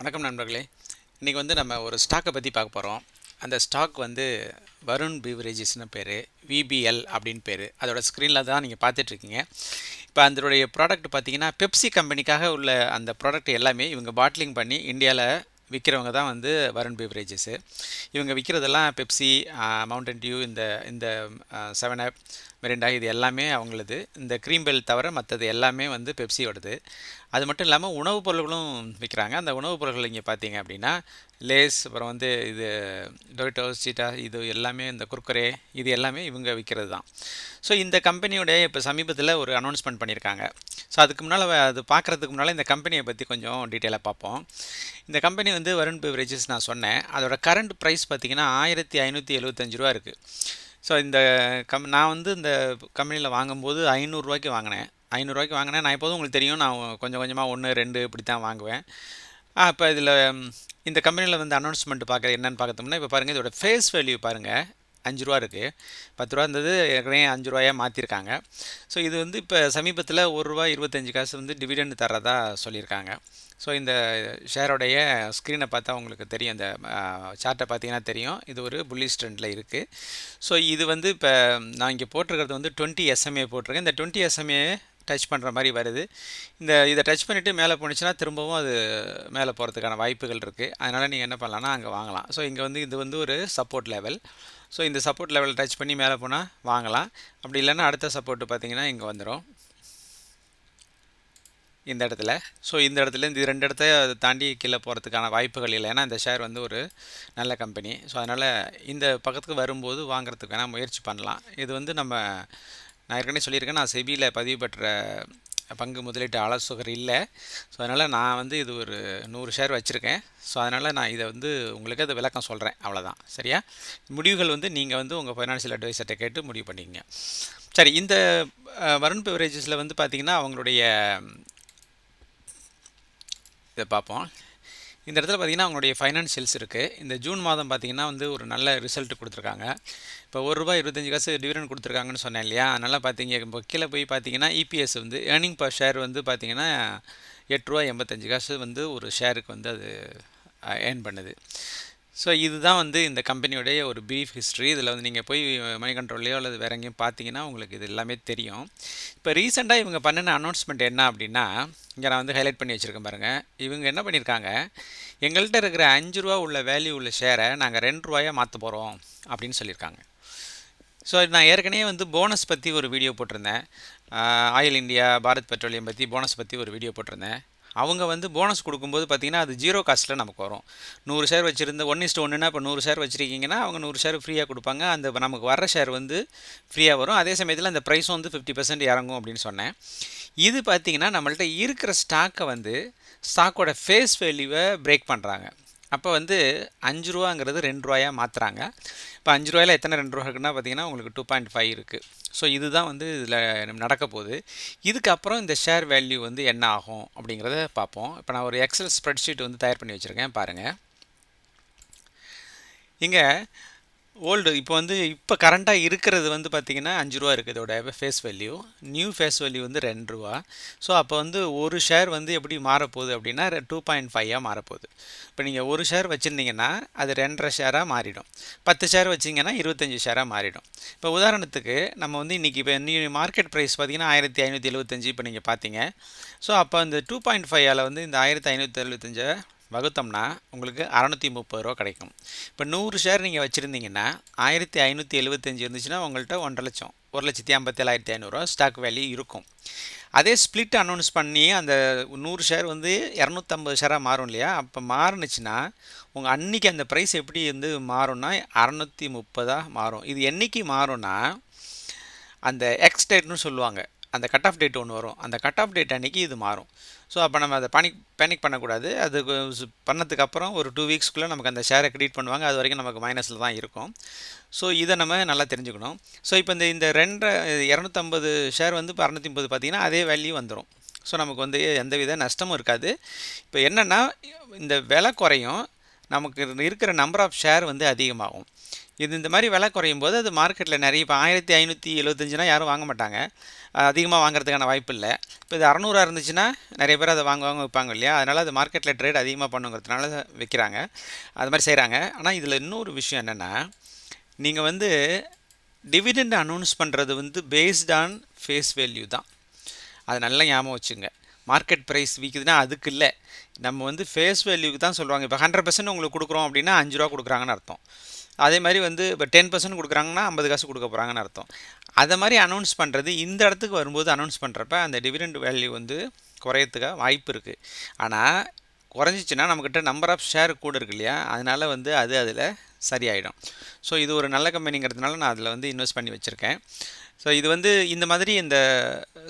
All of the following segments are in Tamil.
வணக்கம் நண்பர்களே. இன்றைக்கி வந்து நம்ம ஒரு ஸ்டாக்கை பற்றி பார்க்க போகிறோம். அந்த ஸ்டாக் வந்து வருண் பீவரேஜஸ்னு பேர், விபிஎல் அப்படின்னு பேர். அதோட ஸ்க்ரீனில் தான் நீங்கள் பார்த்துட்ருக்கீங்க. இப்போ அதனுடைய ப்ராடக்ட் பார்த்தீங்கன்னா பெப்சி கம்பெனிக்காக உள்ள அந்த ப்ராடக்ட் எல்லாமே இவங்க பாட்லிங் பண்ணி இந்தியாவில் விற்கிறவங்க தான் வந்து வருண் பீவரேஜஸ்ஸு. இவங்க விற்கிறதெல்லாம் பெப்சி, மவுண்டன் டியூ, இந்த இந்த செவன் அப், மிரிண்டா, இது எல்லாமே அவங்களது. இந்த க்ரீம் பெல் தவிர மற்றது எல்லாமே வந்து பெப்சியோடது. அது மட்டும் இல்லாமல் உணவுப் பொருள்களும் விற்கிறாங்க. அந்த உணவுப் பொருட்கள் இங்கே பார்த்தீங்க அப்படின்னா லேஸ், அப்புறம் வந்து இது டொரிட்டோஸ், சீட்டா, இது எல்லாமே இந்த குர்குரே, இது எல்லாமே இவங்க விற்கிறது தான். ஸோ இந்த கம்பெனியோடைய இப்போ சமீபத்தில் ஒரு அனௌன்ஸ்மெண்ட் பண்ணியிருக்காங்க. ஸோ அதுக்கு முன்னால் அது பார்க்குறதுக்கு முன்னால் இந்த கம்பெனியை பற்றி கொஞ்சம் டீட்டெயிலாக பார்ப்போம். இந்த கம்பெனி வந்து வருண் பெவரேஜஸ் நான் சொன்னேன். அதோட கரண்ட் ப்ரைஸ் பார்த்தீங்கன்னா 1575 ரூபா இருக்குது. ஸோ இந்த நான் வந்து இந்த கம்பெனியில் வாங்கும்போது 500 ரூபாய்க்கு வாங்கினேன். 500 ரூபாய்க்கு வாங்கினேன். நான் எப்போதும் உங்களுக்கு தெரியும், நான் கொஞ்சம் கொஞ்சமாக 1, 2 இப்படி தான் வாங்குவேன். இப்போ இதில் இந்த கம்பெனியில் வந்து அனௌன்ஸ்மெண்ட் பார்க்குறது என்னென்னு பார்க்கறதுமுன்னா, இப்போ பாருங்கள், இதோட ஃபேஸ் வேல்யூ பாருங்கள், 5 ரூபா இருக்குது. 10 ரூபா இருந்தது, ஏற்கனவே 5 ரூபாயாக மாற்றிருக்காங்க. ஸோ இது வந்து இப்போ சமீபத்தில் ₹1.25 வந்து டிவிடெண்ட் தர்றதா சொல்லியிருக்காங்க. ஸோ இந்த ஷேரோடைய ஸ்க்ரீனை பார்த்தா உங்களுக்கு தெரியும், இந்த சார்ட்டை பார்த்தீங்கன்னா தெரியும், இது ஒரு புல்லிஷ் ட்ரெண்டில் இருக்குது. ஸோ இது வந்து இப்போ நான் இங்கே போட்டிருக்கிறது வந்து 20 SMA போட்டிருக்கேன். இந்த 20 SMA டச் பண்ணுற மாதிரி வருது. இதை டச் பண்ணிவிட்டு மேலே போணுச்சுன்னா திரும்பவும் அது மேலே போகிறதுக்கான வாய்ப்புகள் இருக்குது. அதனால் நீங்கள் என்ன பண்ணலான்னா அங்கே வாங்கலாம். ஸோ இங்கே வந்து இது வந்து ஒரு சப்போர்ட் லெவல். ஸோ இந்த சப்போர்ட் லெவல் டச் பண்ணி மேலே போனால் வாங்கலாம். அப்படி இல்லைன்னா அடுத்த சப்போர்ட்டு பார்த்தீங்கன்னா இங்கே வந்துடும், இந்த இடத்துல. ஸோ இந்த இடத்துல இந்த 2 இடத்த தாண்டி கீழே போகிறதுக்கான வாய்ப்புகள் இல்லை. ஏன்னா இந்த ஷேர் வந்து ஒரு நல்ல கம்பெனி. ஸோ அதனால் இந்த பக்கத்துக்கு வரும்போது வாங்குறதுக்கு வேணால் முயற்சி பண்ணலாம். இது வந்து நான் ஏற்கனவே சொல்லியிருக்கேன், நான் செபியில் பதிவு பெற்ற பங்கு முதலீட்டு ஆலோசகர் இல்லை. ஸோ அதனால் நான் வந்து இது ஒரு 100 ஷேர் வச்சுருக்கேன். ஸோ அதனால் நான் இதை வந்து உங்களுக்கு அதை விளக்கம் சொல்கிறேன், அவ்வளோதான். சரியா? முடிவுகள் வந்து நீங்கள் வந்து உங்கள் ஃபைனான்ஷியல் அட்வைசர்கிட்ட கேட்டு முடிவு பண்ணிக்கங்க. சரி, இந்த வருண் பெவரேஜஸில் வந்து பார்த்திங்கன்னா அவங்களுடைய இதை பார்ப்போம். இந்த இடத்துல பார்த்திங்கன்னா அவங்களுடைய ஃபைனான்ஷியல்ஸ் இருக்குது. இந்த ஜூன் மாதம் பார்த்திங்கன்னா வந்து ஒரு நல்ல ரிசல்ட் கொடுத்துருக்காங்க. இப்போ ₹1.25 டிவிடெண்ட் கொடுத்துருக்காங்கன்னு சொன்னேன் இல்லையா? அதனால் பார்த்தீங்க, இப்போ கீழே போய் பார்த்தீங்கன்னா இபிஎஸ் வந்து ஏர்னிங் பர் ஷேர் வந்து பார்த்திங்கன்னா ₹8.85 வந்து ஒரு ஷேருக்கு வந்து அது ஏர்ன் பண்ணுது. ஸோ இதுதான் வந்து இந்த கம்பெனியோடைய ஒரு ப்ரீஃப் ஹிஸ்ட்ரி. இதில் வந்து நீங்கள் போய் மணி கண்ட்ரோல்லையோ அல்லது வேறு எங்கேயும் பார்த்தீங்கன்னா உங்களுக்கு இது எல்லாமே தெரியும். இப்போ ரீசெண்டாக இவங்க பண்ணின அனௌன்ஸ்மெண்ட் என்ன அப்படின்னா, இங்கே நான் வந்து ஹைலைட் பண்ணி வச்சுருக்கேன் பாருங்கள். இவங்க என்ன பண்ணியிருக்காங்க, எங்கள்கிட்ட இருக்கிற 5 ரூபா உள்ள வேல்யூ உள்ள ஷேரை நாங்கள் 2 ரூபாயாக மாற்ற போகிறோம் அப்படின்னு சொல்லியிருக்காங்க. ஸோ நான் ஏற்கனவே வந்து போனஸ் பற்றி ஒரு வீடியோ போட்டிருந்தேன். ஆயில் இண்டியா, பாரத் பெட்ரோலியம் பற்றி போனஸ் பற்றி ஒரு வீடியோ போட்டிருந்தேன். அவங்க வந்து போனஸ் கொடுக்கும்போது பார்த்திங்கன்னா அது 0 காஸ்ட்டில் நமக்கு வரும். 100 ஷேர் வச்சுருந்து 1:1ன்னா இப்போ 100 ஷேர் வச்சுருக்கீங்கன்னா அவங்க 100 ஷேர் ஃப்ரீயாக கொடுப்பாங்க. அந்த நமக்கு வர ஷேர் வந்து ஃப்ரீயாக வரும். அதே சமயத்தில் அந்த ப்ரைஸும் வந்து 50% இறங்கும் அப்படின்னு சொன்னேன். இது பார்த்திங்கன்னா நம்மள்ட்ட இருக்கிற ஸ்டாக்கை வந்து ஸ்டாக்கோட ஃபேஸ் வேல்யூவை பிரேக் பண்ணுறாங்க. அப்போ வந்து 5 ரூபாங்கிறது 2 ரூபாயாக மாற்றுறாங்க. இப்போ 5 ரூபாயில் எத்தனை 2 ரூபா இருக்குன்னா பார்த்தீங்கன்னா உங்களுக்கு 2.5 இருக்குது. ஸோ இதுதான் வந்து இதில் நடக்க போகுது. இதுக்கப்புறம் இந்த ஷேர் வேல்யூ வந்து என்ன ஆகும் அப்படிங்கிறத பார்ப்போம். இப்போ நான் ஒரு எக்ஸல் ஸ்ப்ரெட்ஷீட் வந்து தயார் பண்ணி வச்சுருக்கேன் பாருங்கள். இங்கே இப்போ வந்து இப்போ கரண்ட்டாக இருக்கிறது வந்து பார்த்திங்கன்னா 5 ரூபா இருக்குது இதோட face value. New face value வந்து 2 ரூபா. ஸோ அப்போ வந்து ஒரு ஷேர் வந்து எப்படி மாறப்போகுது அப்படின்னா 2.5ஆக மாறப்போகுது. இப்போ நீங்கள் ஒரு ஷேர் வச்சுருந்தீங்கன்னா அது 2.5 ஷேராக மாறிடும். 10 ஷேர் வச்சிங்கன்னா 25 ஷேராக மாறிடும். இப்போ உதாரணத்துக்கு நம்ம வந்து இன்றைக்கி இப்போ மார்க்கெட் ப்ரைஸ் பார்த்திங்கன்னா 1575 இப்போ நீங்கள் பார்த்தீங்க. ஸோ அப்போ இந்த 2.5ஆல் வந்து இந்த 1575 வகுத்தோம்னா உங்களுக்கு 630 ரூபா கிடைக்கும். இப்போ 100 ஷேர் நீங்கள் வச்சுருந்தீங்கன்னா 1575 இருந்துச்சுன்னா உங்கள்கிட்ட 1.5 லட்சம், 1,57,500 ஸ்டாக் வேல்யூ இருக்கும். அதே ஸ்ப்ளிட் அனௌன்ஸ் பண்ணி அந்த 100 ஷேர் வந்து 250 ஷேராக மாறும் இல்லையா? அப்போ மாறுனுச்சுன்னா உங்கள் அன்றைக்கி அந்த ப்ரைஸ் எப்படி வந்து மாறும்னா 630 மாறும். இது என்றைக்கு மாறும்னா அந்த எக்ஸ் டேட்னு சொல்லுவாங்க, அந்த கட் ஆஃப் டேட் ஒன்று வரும். அந்த கட் ஆஃப் டேட் அன்றைக்கி இது மாறும். ஸோ அப்போ நம்ம அதை பேனிக் பண்ணக்கூடாது. அது பண்ணதுக்கப்புறம் ஒரு 2 வீக்ஸ்க்குள்ளே நமக்கு அந்த ஷேரை கிரெடிட் பண்ணுவாங்க. அது வரைக்கும் நமக்கு மைனஸில் தான் இருக்கும். ஸோ இதை நம்ம நல்லா தெரிஞ்சுக்கணும். ஸோ இப்போ இந்த 250 ஷேர் வந்து இப்போ 630 பார்த்திங்கன்னா அதே வேல்யூ வந்துடும். ஸோ நமக்கு வந்து எந்தவித நஷ்டமும் இருக்காது. இப்போ என்னென்னா இந்த விலை குறையும், நமக்கு இருக்கிற நம்பர் ஆஃப் ஷேர் வந்து அதிகமாகும். இது இந்த மாதிரி விலை குறையும் போது அது மார்க்கெட்டில் நிறைய இப்போ 1575 யாரும் வாங்க மாட்டாங்க, அதிகமாக வாங்குறதுக்கான வாய்ப்பு இல்லை. இப்போ இது 600 இருந்துச்சுன்னா நிறைய பேர் அதை வாங்குவாங்க விற்பாங்க இல்லையா, அதனால் அது மார்க்கெட்டில் ட்ரேட் அதிகமாக பண்ணுங்கிறதுனால விற்கிறாங்க, அது மாதிரி செய்கிறாங்க. ஆனால் இதில் இன்னொரு விஷயம் என்னென்னா, நீங்கள் வந்து டிவிடெண்ட் அனௌன்ஸ் பண்ணுறது வந்து பேஸ்ட் ஆன் ஃபேஸ் வேல்யூ தான், அது நல்லா ஞாபகம் வச்சுங்க. மார்க்கெட் ப்ரைஸ் விற்குதுன்னா அதுக்கு இல்லை, நம்ம வந்து ஃபேஸ் வேல்யூக்கு தான் சொல்லுவாங்க. இப்போ 100% உங்களுக்கு கொடுக்குறோம் அப்படின்னா 5 ரூபா கொடுக்குறாங்கன்னு அர்த்தம். அதே மாதிரி வந்து இப்போ 10% கொடுக்குறாங்கன்னா 50 காசு கொடுக்க போகிறாங்கன்னு அர்த்தம். அதை மாதிரி அனௌன்ஸ் பண்ணுறது இந்த இடத்துக்கு வரும்போது அனௌன்ஸ் பண்ணுறப்ப அந்த டிவிடெண்ட் வேல்யூ வந்து குறையத்துக்கு வாய்ப்பு இருக்குது. ஆனால் குறைஞ்சிச்சின்னா நம்மக்கிட்ட நம்பர் ஆஃப் ஷேர் கூட இருக்கு இல்லையா, அதனால் வந்து அது அதில் சரியாயிடும். ஸோ இது ஒரு நல்ல கம்பெனிங்கிறதுனால நான் அதில் வந்து இன்வெஸ்ட் பண்ணி வச்சுருக்கேன். ஸோ இது வந்து இந்த மாதிரி இந்த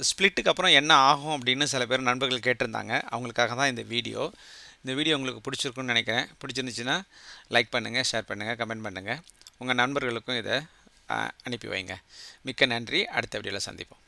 ஸ்ப்ளிட்டுக்கு அப்புறம் என்ன ஆகும் அப்படின்னு சில பேர் நண்பர்கள் கேட்டிருந்தாங்க, அவங்களுக்காக தான் இந்த வீடியோ. இந்த வீடியோ உங்களுக்கு பிடிச்சிருக்குன்னு நினைக்கிறேன். பிடிச்சிருந்துச்சுன்னா லைக் பண்ணுங்கள், ஷேர் பண்ணுங்கள், கமெண்ட் பண்ணுங்கள், உங்கள் நண்பர்களுக்கும் இதை அனுப்பி வைங்க. மிக்க நன்றி. அடுத்த வீடியோவில் சந்திப்போம்.